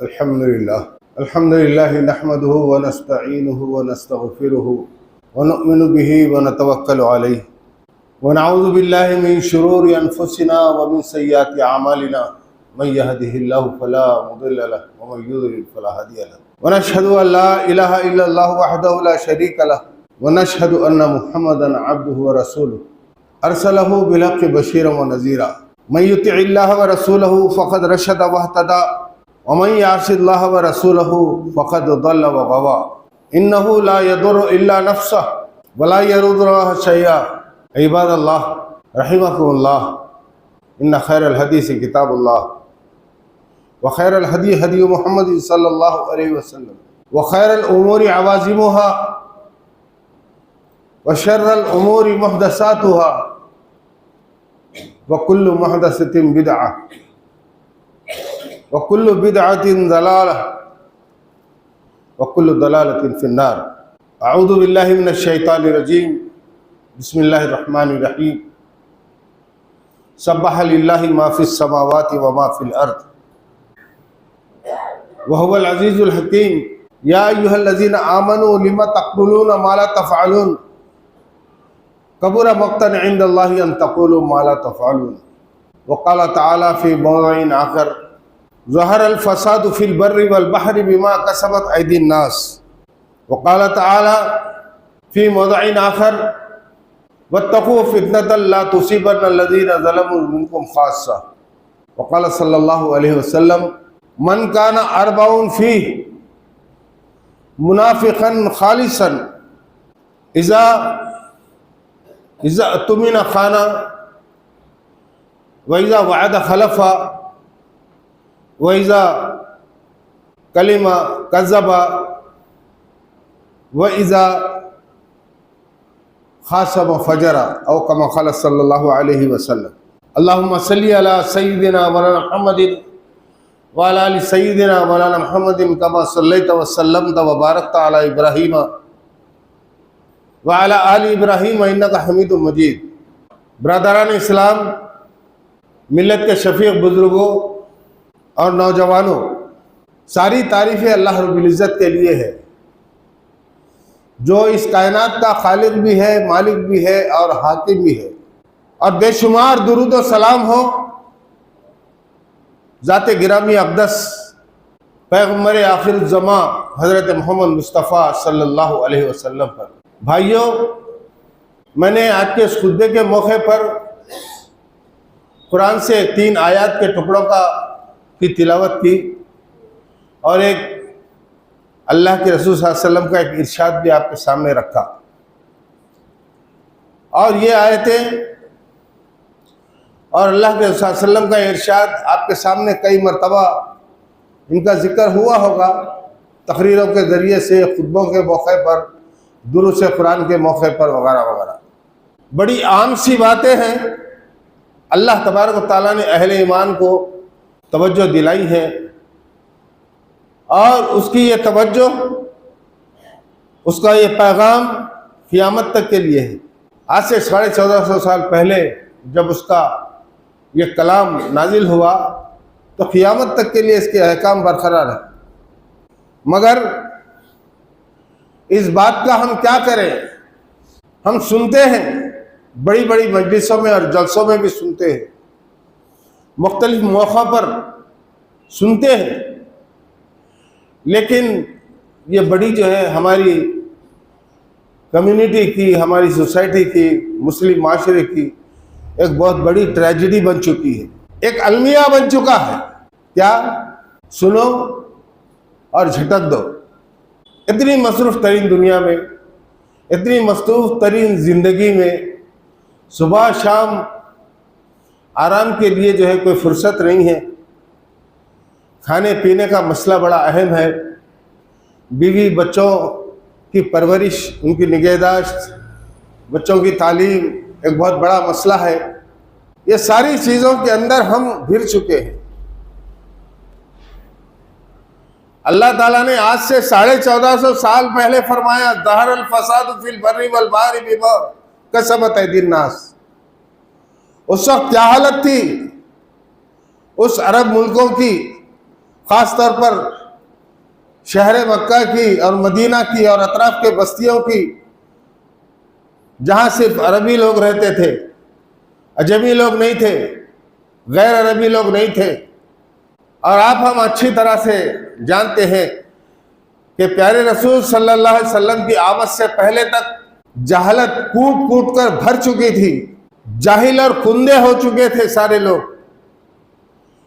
الحمد لله نحمده ونستعينه ونستغفره ونؤمن به ونتوكل عليه ونعوذ بالله من شرور أنفسنا ومن سيئات أعمالنا من يهده الله فلا مضل له ومن يضلل فلا هادي له ونشهد أن لا إله إلا الله وحده لا شريك له ونشهد أن محمدا عبده ورسوله أرسله بالحق بشيرا ونذيرا من يطع الله ورسوله فقد رشد واهتدى ومن يعص الله ورسوله فقد ضل وغوى إنه لا يضر إلا نفسه ولا يضر شيئا عباد الله رحمكم الله إن خير الحديث كتاب الله وخير الهدي هدي محمد صلى الله عليه وسلم وخير الأمور عوازمها وشر الأمور محدثاتها وكل محدثة بدعة وكل بدعة ضلالة وكل ضلالة في النار أعوذ بالله من الشيطان الرجيم بسم الله الرحمن الرحيم سبح لله ما في السماوات وما في الأرض وهو العزيز الحكيم يا أيها الذين آمنوا لما تقولون ما لا تفعلون كبر مقتا عند الله أن تقولوا ما لا تفعلون وقال تعالى في موضع آخر ظهر الفساد في البر والبحر بما كسبت أيدي الناس وقال تعالى في موضع آخر واتقوا فتنة لا تصيبن الذين ظلموا منكم خاصة وقال صلى الله عليه وسلم من كان أربع فيه منافقا خالصا إذا اؤتمن خان وإذا وعد خلف وإذا کلم کذب وإذا خاصم فجر او كما قال صلی اللہ علیہ وسلم اللهم صل على سيدنا مولانا محمد وعلى آل سيدنا مولانا محمد كما صليت وسلمت وباركت على إبراهيم وعلى آل إبراهيم إنك حميد مجيد برادران اسلام، ملت کے شفیق بزرگوں اور نوجوانوں، ساری تعریفیں اللہ رب العزت کے لیے ہے جو اس کائنات کا خالق بھی ہے، مالک بھی ہے اور حاکم بھی ہے، اور بے شمار درود و سلام ہو ذات گرامی اقدس پیغمبر آخر الزمان حضرت محمد مصطفیٰ صلی اللہ علیہ وسلم پر۔ بھائیوں، میں نے آج کے اس خطبے کے موقع پر قرآن سے 3 آیات کے ٹکڑوں کی تلاوت کی اور ایک اللہ کے رسول صلی اللہ علیہ وسلم کا ایک ارشاد بھی آپ کے سامنے رکھا، اور یہ آیتیں اور اللہ کے رسول صلی اللہ علیہ وسلم کا ارشاد آپ کے سامنے کئی مرتبہ ان کا ذکر ہوا ہوگا، تقریروں کے ذریعے سے، خطبوں کے موقع پر، دروس قرآن کے موقع پر وغیرہ وغیرہ۔ بڑی عام سی باتیں ہیں، اللہ تبارک و تعالیٰ نے اہل ایمان کو توجہ دلائی ہے، اور اس کی یہ توجہ، اس کا یہ پیغام قیامت تک کے لیے ہے۔ آج سے 1450 سال پہلے جب اس کا یہ کلام نازل ہوا تو قیامت تک کے لیے اس کے احکام برقرار ہیں، مگر اس بات کا ہم کیا کریں؟ ہم سنتے ہیں، بڑی بڑی مجلسوں میں اور جلسوں میں بھی سنتے ہیں، مختلف موقع پر سنتے ہیں، لیکن یہ بڑی جو ہے ہماری کمیونٹی کی، ہماری سوسائٹی کی، مسلم معاشرے کی ایک بہت بڑی ٹریجڈی بن چکی ہے، ایک المیہ بن چکا ہے۔ کیا؟ سنو اور جھٹک دو۔ اتنی مصروف ترین دنیا میں، اتنی مصروف ترین زندگی میں صبح شام آرام کے لیے جو ہے کوئی فرصت نہیں ہے۔ کھانے پینے کا مسئلہ بڑا اہم ہے، بیوی بچوں کی پرورش، ان کی نگہداشت، بچوں کی تعلیم ایک بہت بڑا مسئلہ ہے۔ یہ ساری چیزوں کے اندر ہم گھر چکے ہیں۔ اللہ تعالیٰ نے آج سے 1450 سال پہلے فرمایا ظہر الفساد فی البر والبحر بما کسبت ایدی الناس۔ اس وقت کیا حالت تھی اس عرب ملکوں کی، خاص طور پر شہر مکہ کی اور مدینہ کی اور اطراف کے بستیوں کی، جہاں صرف عربی لوگ رہتے تھے، اجمی لوگ نہیں تھے، غیر عربی لوگ نہیں تھے. اور آپ ہم اچھی طرح سے جانتے ہیں کہ پیارے رسول صلی اللہ علیہ وسلم کی آمد سے پہلے تک جہالت کوٹ کوٹ کر بھر چکی تھی، جاہل اور کندے ہو چکے تھے سارے لوگ.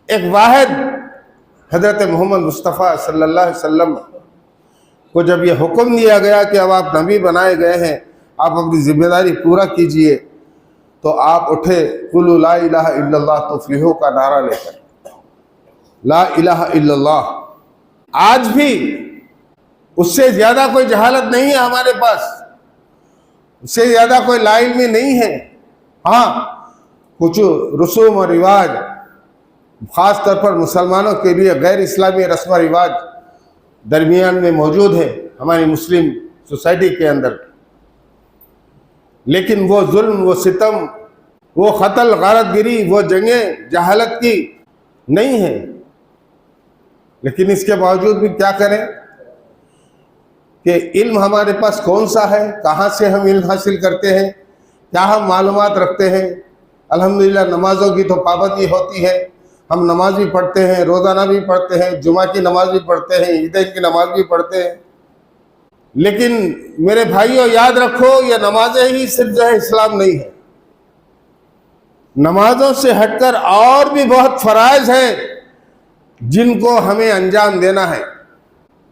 ایک واحد حضرت محمد مصطفیٰ صلی اللہ علیہ وسلم کو جب یہ حکم دیا گیا کہ اب آپ نبی بنائے گئے ہیں، آپ اپنی ذمہ داری پورا کیجئے، تو آپ اٹھے قُلُوا لَا إِلَهَ إِلَّا اللَّهُ تُفْلِحُوا کا نعرہ لے کر. لا الہ الا اللہ. آج بھی اس سے زیادہ کوئی جہالت نہیں ہے ہمارے پاس، اس سے زیادہ کوئی لا علمی نہیں ہے. ہاں کچھ رسوم و رواج خاص طور پر مسلمانوں کے لیے غیر اسلامی رسم و رواج درمیان میں موجود ہے ہماری مسلم سوسائٹی کے اندر، لیکن وہ ظلم، وہ ستم، وہ قتل غارت گری، وہ جنگیں جہالت کی نہیں ہیں. لیکن اس کے باوجود بھی کیا کریں کہ علم ہمارے پاس کون سا ہے، کہاں سے ہم علم حاصل کرتے ہیں، کیا ہم معلومات رکھتے ہیں. الحمدللہ نمازوں کی تو پابندی ہوتی ہے، ہم نماز بھی پڑھتے ہیں، روزانہ بھی پڑھتے ہیں، جمعہ کی نماز بھی پڑھتے ہیں، عیدین کی نماز بھی پڑھتے ہیں. لیکن میرے بھائیوں یاد رکھو، یہ نمازیں ہی صرف جو ہے اسلام نہیں ہے. نمازوں سے ہٹ کر اور بھی بہت فرائض ہیں جن کو ہمیں انجام دینا ہے.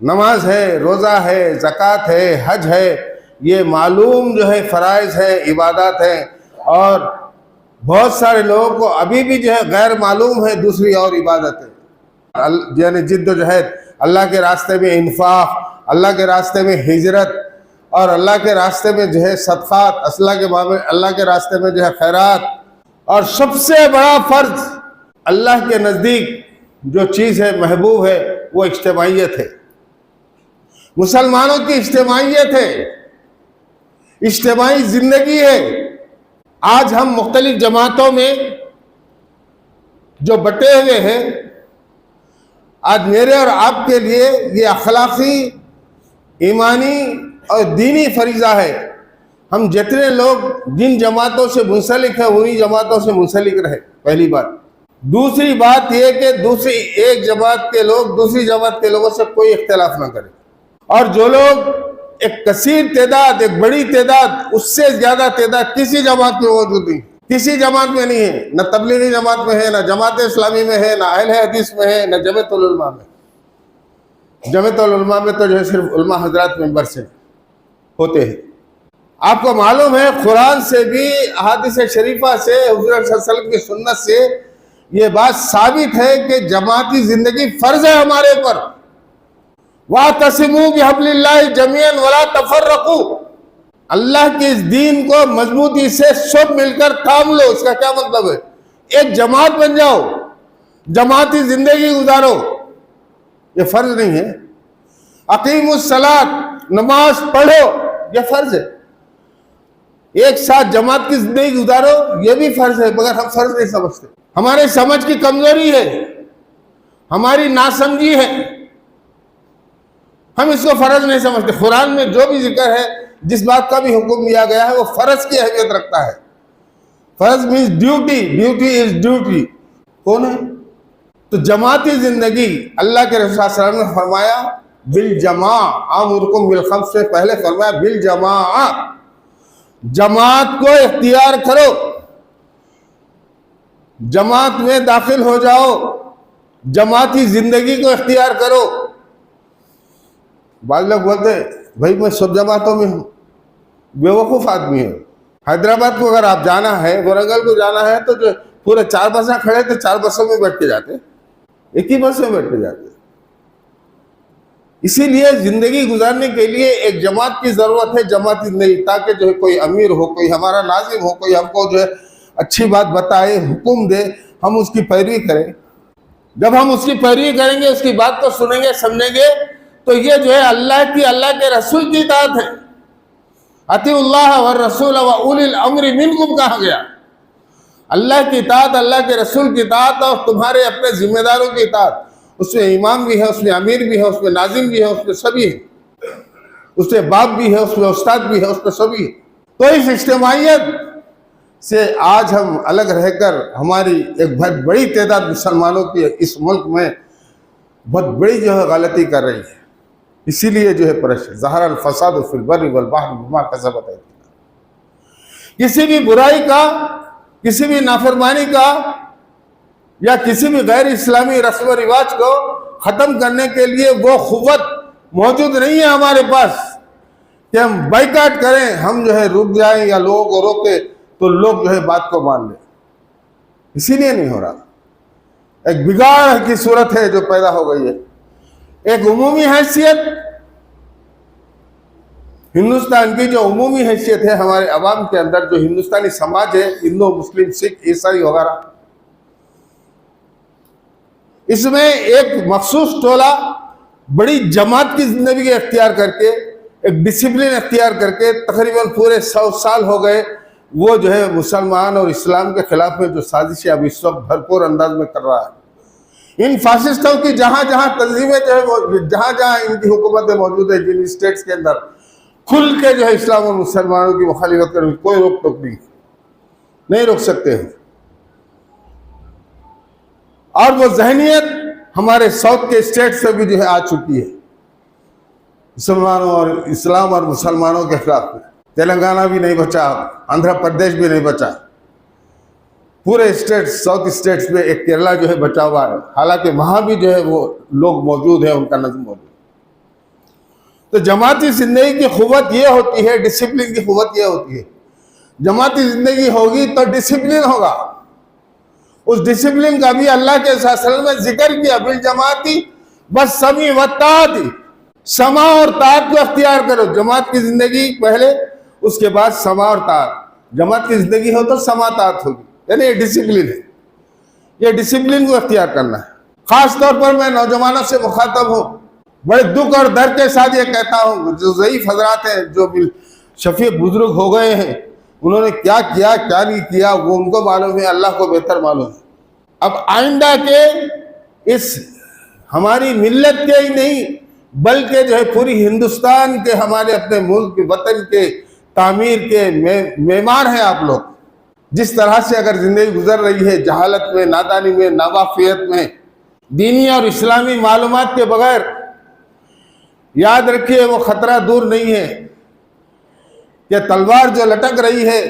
نماز ہے، روزہ ہے، زکوٰۃ ہے، حج ہے، یہ معلوم جو ہے فرائض ہیں، عبادات ہیں. اور بہت سارے لوگوں کو ابھی بھی جو ہے غیر معلوم ہے دوسری اور عبادتیں، یعنی جد و جہد، اللہ کے راستے میں انفاق، اللہ کے راستے میں ہجرت، اور اللہ کے راستے میں جو ہے صدقات، اللہ کے راستے میں جو ہے خیرات. اور سب سے بڑا فرض اللہ کے نزدیک جو چیز ہے، محبوب ہے، وہ اجتماعیت ہے. مسلمانوں کی اجتماعیت ہے، اجتماعی زندگی ہے. آج ہم مختلف جماعتوں میں جو بٹے ہوئے ہیں، آج میرے اور آپ کے لیے یہ اخلاقی، ایمانی اور دینی فریضہ ہے. ہم جتنے لوگ جن جماعتوں سے منسلک ہیں انہی جماعتوں سے منسلک رہے، پہلی بات. دوسری بات یہ کہ دوسری ایک جماعت کے لوگ دوسری جماعت کے لوگوں سے کوئی اختلاف نہ کریں. اور جو لوگ ایک کثیر تعداد، ایک بڑی تعداد، اس سے زیادہ تعداد کسی جماعت میں موجود نہیں، کسی جماعت میں نہیں ہے، نہ تبلیغی جماعت میں ہے، نہ جماعت اسلامی میں ہے، نہ اہل حدیث میں ہے، نہ جمعیت العلماء میں. جمعیت العلماء میں تو جو ہے صرف علماء حضرات ممبر سے ہوتے ہیں. آپ کو معلوم ہے قرآن سے بھی، احادیث شریفہ سے، حضور صلی اللہ علیہ وسلم کی سنت سے یہ بات ثابت ہے کہ جماعتی زندگی فرض ہے ہمارے پر. وَاعْتَصِمُوا بِحَبْلِ اللَّهِ جَمِيعًا وَلَا تَفَرَّقُوا. اللہ کے اس دین کو مضبوطی سے سب مل کر تھام لو. اس کا کیا مطلب ہے؟ ایک جماعت بن جاؤ، جماعتی زندگی گزارو. یہ فرض نہیں ہے. اقیموا الصلاۃ، نماز پڑھو، یہ فرض ہے. ایک ساتھ جماعت کی زندگی گزارو، یہ بھی فرض ہے، مگر ہم فرض نہیں سمجھتے. ہمارے سمجھ کی کمزوری ہے، ہماری ناسمجھی ہے، ہم اس کو فرض نہیں سمجھتے. قرآن میں جو بھی ذکر ہے، جس بات کا بھی حکم دیا گیا ہے، وہ فرض کی اہمیت رکھتا ہے. فرض means duty, duty is duty. کون ہے؟ تو جماعتی زندگی اللہ کے رسول صلی اللہ علیہ وسلم نے فرمایا بالجماع. آمرکم بالخمس سے پہلے فرمایا بالجماع. جماعت کو اختیار کرو، جماعت میں داخل ہو جاؤ، جماعتی زندگی کو اختیار کرو. بعض لوگ بولتے ہیں بھائی میں سب جماعتوں میں ہوں، بیوقوف آدمی ہے. حیدرآباد کو اگر آپ جانا ہے، ورنگل کو جانا ہے، تو جو پورے 4 بسیں کھڑے تھے، 4 بسوں میں بیٹھ کے جاتے، ایک ہی بس میں بیٹھ کے جاتے. اسی لیے زندگی گزارنے کے لیے ایک جماعت کی ضرورت ہے، جماعتی زندگی، تاکہ جو ہے کوئی امیر ہو، کوئی ہمارا ناظم ہو، کوئی ہم کو جو ہے اچھی بات بتائے، حکم دے، ہم اس کی پیروی کریں. جب ہم اس کی پیروی کریں گے، اس کی بات کو سنیں گے، سمجھیں گے، تو یہ جو ہے اللہ کے رسول کی اطاعت ہے. اطیعوا اللہ والرسول واولی الامر منکم کہا گیا. اللہ کی اطاعت، اللہ کے رسول کی اطاعت، اور تمہارے اپنے ذمہ داروں کی اطاعت. اس میں امام بھی ہے، اس میں امیر بھی ہے، اس میں ناظم بھی ہے، اس میں سبھی ہے، اس میں باپ بھی ہے، اس میں استاد بھی ہے، اس میں سبھی ہے۔ تو اس اجتماعیت سے آج ہم الگ رہ کر ہماری ایک بہت بڑی تعداد مسلمانوں کی اس ملک میں بہت بڑی جو ہے غلطی کر رہی ہے۔ اسی لیے جو ہے ظہر الفساد فی البر والبحر بما کسبت ایدی الناس۔ کسی بھی برائی کا، کسی بھی نافرمانی کا یا کسی بھی غیر اسلامی رسم و رواج کو ختم کرنے کے لیے وہ قوت موجود نہیں ہے ہمارے پاس کہ ہم بائیکاٹ کریں، ہم جو ہے رک جائیں یا لوگوں کو روکیں تو لوگ جو ہے بات کو مان لیں۔ اسی لیے نہیں ہو رہا۔ ایک بگاڑ کی صورت ہے جو پیدا ہو گئی ہے۔ ایک عمومی حیثیت، ہندوستان کی جو عمومی حیثیت ہے ہمارے عوام کے اندر، جو ہندوستانی سماج ہے، ہندو، مسلم، سکھ، عیسائی وغیرہ، اس میں ایک مخصوص ٹولہ بڑی جماعت کی زندگی اختیار کر کے، ایک ڈسپلن اختیار کر کے تقریباً پورے 100 سال ہو گئے، وہ جو ہے مسلمان اور اسلام کے خلاف میں جو سازشیں اب اس وقت بھرپور انداز میں کر رہا ہے۔ ان فاسسٹوں کی جہاں جہاں تنظیمیں جو ہے، جہاں جہاں ان کی حکومتیں موجود ہیں، جن اسٹیٹس کے اندر کھل کے جو ہے اسلام اور مسلمانوں کی مخالفت کرنے کوئی روک ٹوک نہیں روک سکتے ہیں۔ اور وہ ذہنیت ہمارے ساؤتھ کے اسٹیٹ سے بھی جو ہے آ چکی ہے، مسلمانوں اور اسلام اور مسلمانوں کے خلاف میں۔ تلنگانہ بھی نہیں بچا، آندھرا پردیش بھی نہیں بچا، پورے اسٹیٹ، ساؤتھ اسٹیٹس میں ایک کیرلا جو ہے بچا ہوا ہے، حالانکہ وہاں بھی جو ہے وہ لوگ موجود ہیں، ان کا نظم موجود ہے۔ تو جماعتی زندگی کی قوت یہ ہوتی ہے، ڈسپلن کی قوت یہ ہوتی ہے، جماعتی زندگی ہوگی تو ڈسپلن ہوگا۔ اس ڈسپلن کا بھی اللہ کے صلی اللہ علیہ وسلم نے ذکر کیا، بالجماعتی والسمع والطاعت، سماع اور طاعت کو اختیار کرو۔ جماعت کی زندگی پہلے، اس کے بعد سماع اور طاعت۔ جماعت کی زندگی ہو تو سماع طاعت ہوگی، یعنی یہ ڈسپلن ہے، یہ ڈسپلن کو اختیار کرنا ہے۔ خاص طور پر میں نوجوانوں سے مخاطب ہوں، بڑے دکھ اور درد کے ساتھ یہ کہتا ہوں، جو ضعیف حضرات ہیں، جو شفیق بزرگ ہو گئے ہیں، انہوں نے کیا کیا کیا نہیں کیا وہ ان کو معلوم ہے، اللہ کو بہتر معلوم ہے۔ اب آئندہ کے اس ہماری ملت کے ہی نہیں بلکہ جو ہے پوری ہندوستان کے، ہمارے اپنے ملک کے، وطن کے تعمیر کے معمار ہیں آپ لوگ۔ جس طرح سے اگر زندگی گزر رہی ہے جہالت میں، نادانی میں، ناواقفیت میں، دینی اور اسلامی معلومات کے بغیر، یاد رکھیے وہ خطرہ دور نہیں ہے کہ تلوار جو لٹک رہی ہے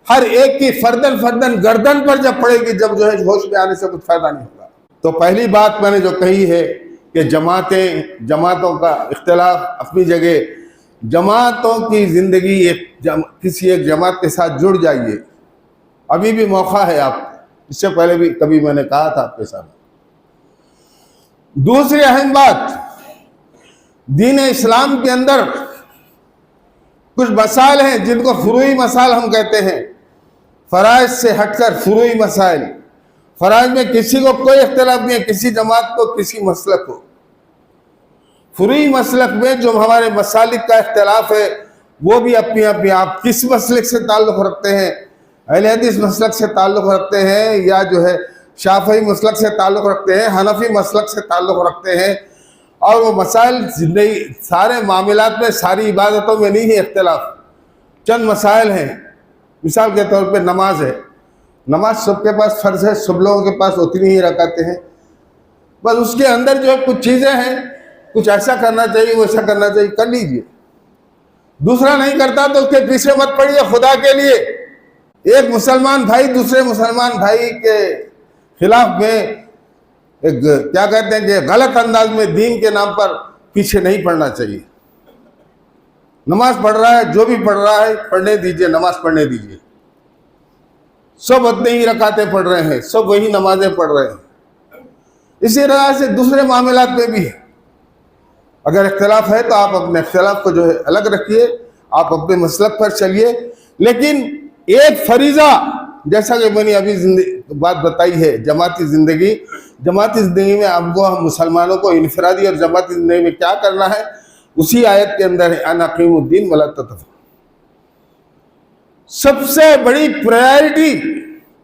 ہر ایک کی فردن فردن گردن پر جب پڑے گی، جب جو ہے ہوش میں آنے سے کچھ فائدہ نہیں ہوگا۔ تو پہلی بات میں نے جو کہی ہے کہ جماعتوں کا اختلاف اپنی جگہ، جماعتوں کی زندگی کسی ایک جماعت کے ساتھ جڑ جائیے، ابھی بھی موقع ہے آپ، اس سے پہلے بھی کبھی میں نے کہا تھا آپ کے ساتھ۔ دوسری اہم بات، دین اسلام کے اندر کچھ مسائل ہیں جن کو فروعی مسائل ہم کہتے ہیں، فرائض سے ہٹ کر فروعی مسائل۔ فرائض میں کسی کو کوئی اختلاف نہیں ہے، کسی جماعت کو، کسی مسلک کو۔ فروعی مسلک میں جو ہمارے مسالک کا اختلاف ہے، وہ بھی اپنی آپ کس مسلک سے تعلق رکھتے ہیں، اہل حدیث مسلک سے تعلق رکھتے ہیں یا جو ہے شافعی مسلک سے تعلق رکھتے ہیں، حنفی مسلک سے تعلق رکھتے ہیں، اور وہ مسائل زندگی سارے معاملات میں، ساری عبادتوں میں نہیں ہے اختلاف۔ چند مسائل ہیں، مثال کے طور پہ نماز ہے، نماز سب کے پاس فرض ہے، سب لوگوں کے پاس اتنی ہی رکعتیں ہیں، بس اس کے اندر جو ہے کچھ چیزیں ہیں، کچھ ایسا کرنا چاہیے، وہ ایسا کرنا چاہیے، کر لیجئے۔ دوسرا نہیں کرتا تو اس کے پیچھے مت پڑیے، خدا کے لیے۔ ایک مسلمان بھائی دوسرے مسلمان بھائی کے خلاف میں ایک کیا کہتے ہیں کہ غلط انداز میں دین کے نام پر پیچھے نہیں پڑنا چاہیے۔ نماز پڑھ رہا ہے، جو بھی پڑھ رہا ہے پڑھنے دیجئے، نماز پڑھنے دیجئے۔ سب اتنے ہی رکعتیں پڑھ رہے ہیں، سب وہی نمازیں پڑھ رہے ہیں۔ اسی طرح سے دوسرے معاملات میں بھی ہے، اگر اختلاف ہے تو آپ اپنے اختلاف کو جو ہے الگ رکھیے، آپ اپنے مسلک پر چلیے، لیکن ایک فریضہ، جیسا کہ میں نے ابھی بات بتائی ہے، جماعتی زندگی میں ہم مسلمانوں کو انفرادی اور جماعتی زندگی میں کیا کرنا ہے، اسی آیت کے اندر ہے، ان اقیموا الدین ولا تتفرقوا۔ سب سے بڑی پرائرٹی،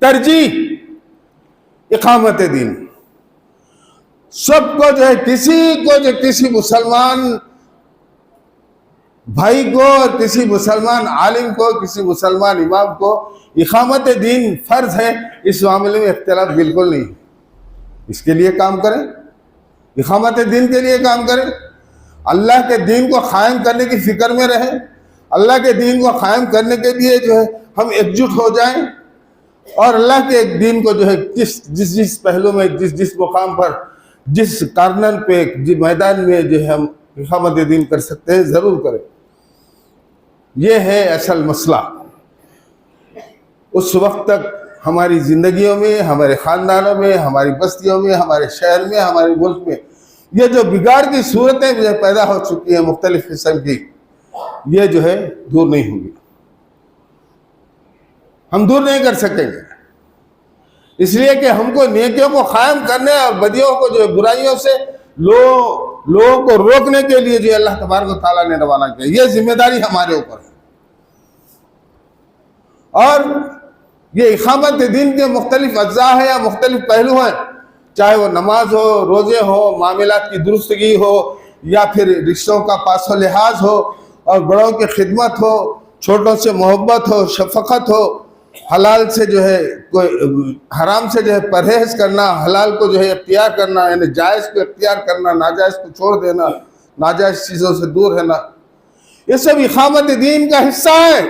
ترجیح اقامت دین۔ سب کو جو ہے کسی مسلمان بھائی کو اور کسی مسلمان عالم کو کسی مسلمان امام کو اقامت دین فرض ہے، اس معاملے میں اختلاف بالکل نہیں۔ اس کے لیے کام کریں، اقامت دین کے لیے کام کریں، اللہ کے دین کو قائم کرنے کی فکر میں رہیں، اللہ کے دین کو قائم کرنے کے لیے جو ہے ہم ایکجٹ ہو جائیں، اور اللہ کے دین کو جو ہے جس پہلو میں جس مقام پر جس کارنر پہ جس میدان میں جو ہے ہم اقامت دین کر سکتے ہیں ضرور کریں۔ یہ ہے اصل مسئلہ۔ اس وقت تک ہماری زندگیوں میں، ہمارے خاندانوں میں، ہماری بستیوں میں، ہمارے شہر میں، ہمارے ملک میں یہ جو بگاڑ کی صورتیں جو پیدا ہو چکی ہیں مختلف قسم کی، یہ جو ہے دور نہیں ہوں گی، ہم دور نہیں کر سکیں گے۔ اس لیے کہ ہم کو نیکیوں کو قائم کرنے اور بدیوں کو جو برائیوں سے لوگوں کو روکنے کے لیے جو اللہ تبارک و تعالیٰ نے روانہ کیا، یہ ذمہ داری ہمارے اوپر ہے۔ اور یہ اقامت دین کے مختلف اجزاء ہیں یا مختلف پہلو ہیں، چاہے وہ نماز ہو، روزے ہو، معاملات کی درستگی ہو، یا پھر رشتوں کا پاس و لحاظ ہو، اور بڑوں کی خدمت ہو، چھوٹوں سے محبت ہو، شفقت ہو، حلال سے جو ہے حرام سے جو ہے پرہیز کرنا، حلال کو جو ہے اختیار کرنا، یعنی جائز کو اختیار کرنا، ناجائز کو چھوڑ دینا، ناجائز چیزوں سے دور رہنا، یہ سب اقامت دین کا حصہ ہے۔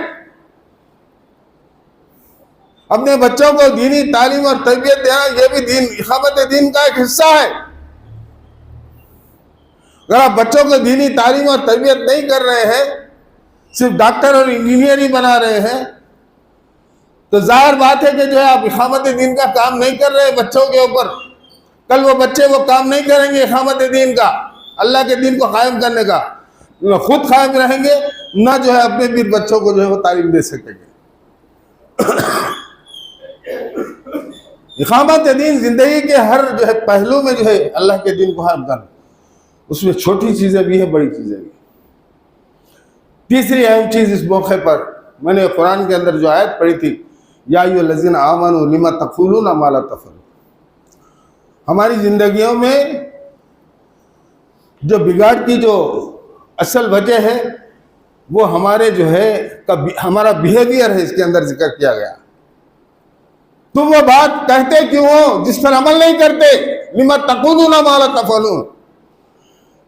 اپنے بچوں کو دینی تعلیم اور تربیت دینا، یہ بھی اقامت دین کا ایک حصہ ہے۔ اگر آپ بچوں کو دینی تعلیم اور تربیت نہیں کر رہے ہیں، صرف ڈاکٹر اور انجینئر ہی بنا رہے ہیں، تو ظاہر بات ہے کہ جو ہے آپ اقامت دین کا کام نہیں کر رہے بچوں کے اوپر۔ کل وہ بچے وہ کام نہیں کریں گے اقامت دین کا، اللہ کے دین کو قائم کرنے کا، نہ خود قائم رہیں گے، نہ جو ہے اپنے بھی بچوں کو جو ہے وہ تعلیم دے سکیں گے۔ اقامت دین زندگی کے ہر جو ہے پہلو میں جو ہے اللہ کے دین کو قائم کرنا، اس میں چھوٹی چیزیں بھی ہیں، بڑی چیزیں بھی۔ تیسری اہم چیز اس موقع پر میں نے قرآن کے اندر جو آیت پڑھی تھی، یا ایھا الذین آمنوا لم تقولون ما لا تفعلون۔ ہماری زندگیوں میں جو بگاڑ کی جو اصل وجہ ہے وہ ہمارے جو ہے ہمارا بیہیویئر ہے، اس کے اندر ذکر کیا گیا۔ تم وہ بات کہتے کیوں ہو جس پر عمل نہیں کرتے؟ لم تقولون ما لا تفعلون۔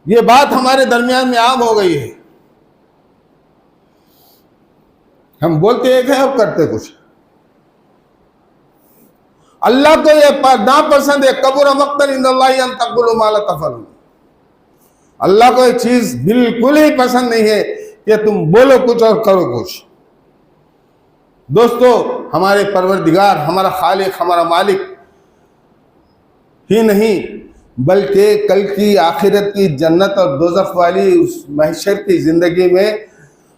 یہ بات ہمارے درمیان میں عام ہو گئی ہے، ہم بولتے ایک ہیں اور کرتے کچھ۔ اللہ کو یہ ناپسند ہے، کبر مقتا عند اللہ ان تقولوا ما لا تفعلون۔ اللہ کو یہ چیز بالکل ہی پسند نہیں ہے کہ تم بولو کچھ اور کرو کچھ۔ دوستو، ہمارے پروردگار، ہمارا خالق، ہمارا مالک ہی نہیں بلکہ کل کی آخرت کی جنت اور دوزخ والی اس محشر کی زندگی میں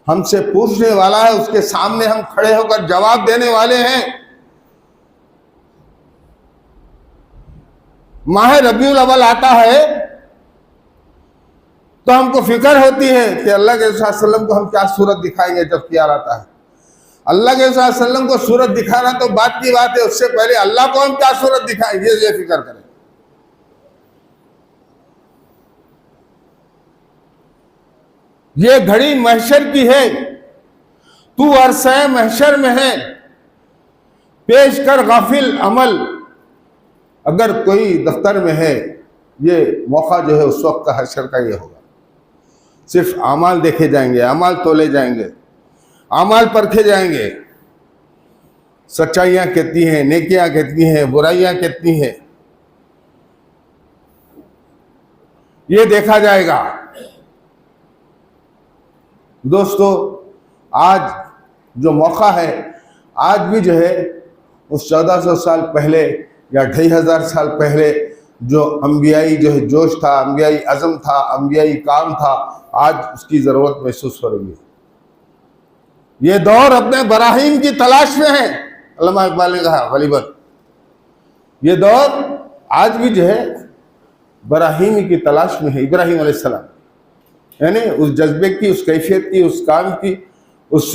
ہم سے پوچھنے والا ہے، اس کے سامنے ہم کھڑے ہو کر جواب دینے والے ہیں۔ ماہ ربیع الاول آتا ہے تو ہم کو فکر ہوتی ہے کہ اللہ کے رسول صلی اللہ علیہ وسلم کو ہم کیا صورت دکھائیں گے جب قیامت آتا ہے۔ اللہ کے رسول صلی اللہ علیہ وسلم کو صورت دکھانا تو بات کی بات ہے، اس سے پہلے اللہ کو ہم کیا صورت دکھائیں گے یہ فکر کریں۔ یہ گھڑی محشر کی ہے، تو عرصہ محشر میں ہے، پیش کر غافل عمل۔ اگر کوئی دفتر میں ہے، یہ موقع جو ہے اس وقت کا حشر کا یہ ہوگا، صرف اعمال دیکھے جائیں گے، اعمال تولے جائیں گے، اعمال پرکھے جائیں گے، سچائیاں کتنی ہیں، نیکیاں کتنی ہیں، برائیاں کتنی ہیں، یہ دیکھا جائے گا۔ دوستو، آج جو موقع ہے، آج بھی جو ہے اس 1400 سال پہلے یا 2500 سال پہلے جو انبیائی جو ہے جوش تھا، انبیائی عزم تھا، انبیائی کام تھا، آج اس کی ضرورت محسوس ہو رہی ہے۔ یہ دور اپنے براہین کی تلاش میں ہے، علامہ اقبال نے کہا غالباً یہ دور آج بھی جو ہے براہین کی تلاش میں ہے۔ ابراہیم علیہ السلام یعنی اس جذبے کی، اس کیفیت کی، اس کام کی، اس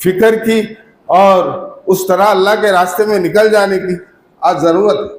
فکر کی، اور اس طرح اللہ کے راستے میں نکل جانے کی آج ضرورت ہے۔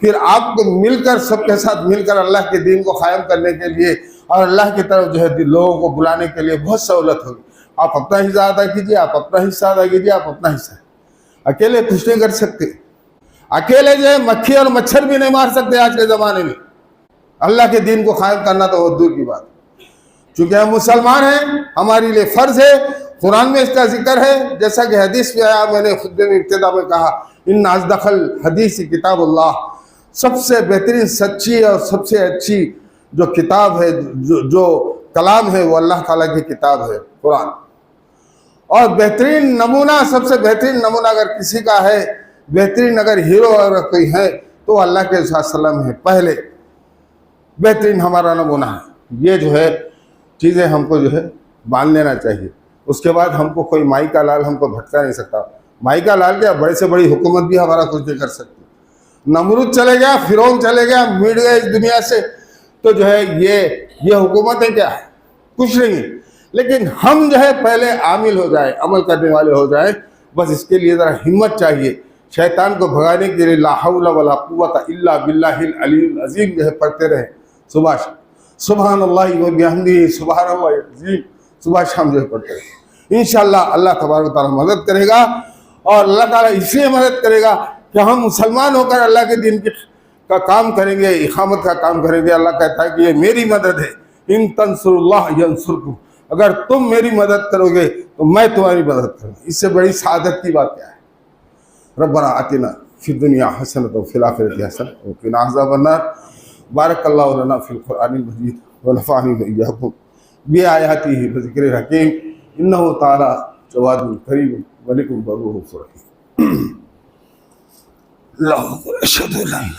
پھر آپ کو مل کر سب کے ساتھ مل کر اللہ کے دین کو قائم کرنے کے لیے اور اللہ کی طرف جو ہے لوگوں کو بلانے کے لیے بہت سہولت ہوگی۔ آپ اپنا حصہ ادا کیجیے، آپ اپنا حصہ ادا کیجیے، آپ اپنا حصہ۔ اکیلے کچھ نہیں کر سکتے، اکیلے جو ہے مکھی اور مچھر بھی نہیں مار سکتے آج کے زمانے میں۔ اللہ کے دین کو قائم کرنا تو بہت دور کی بات ہے۔ چونکہ ہم مسلمان ہیں، ہمارے لیے فرض ہے، قرآن میں اس کا ذکر ہے، جیسا کہ حدیث میں آیا، میں نے خطبے میں ابتدا میں کہا، ان اصدق الحدیث کتاب اللہ، سب سے بہترین سچی اور سب سے اچھی جو کتاب ہے، جو کلام ہے، وہ اللہ تعالیٰ کی کتاب ہے قرآن۔ اور بہترین نمونہ، سب سے بہترین نمونہ اگر کسی کا ہے، بہترین اگر ہیرو اگر کوئی ہے تو اللہ کے صلی اللہ علیہ وسلم ہے، پہلے بہترین ہمارا نمونہ ہے۔ یہ جو ہے چیزیں ہم کو جو ہے مان لینا چاہیے۔ اس کے بعد ہم کو کوئی مائی کا لال ہم کو بھٹکا نہیں سکتا۔ مائی کا لال کیا، بڑے سے بڑی حکومت بھی ہمارا کچھ نہیں کر سکتی۔ نمرود چلے گیا، فرعون چلے گیا، مٹ گئے اس دنیا سے، تو جو ہے یہ حکومتیں کیا ہے، کچھ نہیں۔ لیکن ہم جو ہے پہلے عامل ہو جائیں، عمل کرنے والے ہو جائیں، بس اس کے لیے ذرا ہمت چاہیے۔ شیطان کو بھگانے کے لیے لا حول ولا قوت الا باللہ العلی العظیم جو ہے پڑھتے رہیں صبح شام، سبحان اللہ و بحمدہ سبحان اللہ العظیم، صبح شام جو ہے پڑھتے رہیں۔ انشاءاللہ اللہ تبارک و تعالیٰ مدد کرے گا، اور اللہ تعالیٰ اس لیے مدد کرے گا کہ ہم مسلمان ہو کر اللہ کے دین کا کام کریں گے، اقامت کا کام کریں گے۔ اللہ کہتا ہے کہ یہ میری مدد ہے، ان تنصر اللہ ینصرکم، اگر تم میری مدد کرو گے تو میں تمہاری مدد کروں گا۔ اس سے بڑی سعادت کی بات کیا ہے؟ ربنا آتنا فی الدنیا حسنۃ وفی الآخرۃ حسنۃ وقنا عذاب النار۔ بارک اللہ لنا فی القرآن المجید ونفعنی وإیاکم بآیاتہ وذکر الحکیم، انہ تعالی جواد کریم ملک بر رؤوف رحیم۔ اللہ اکبر، اشہد ان لا الہ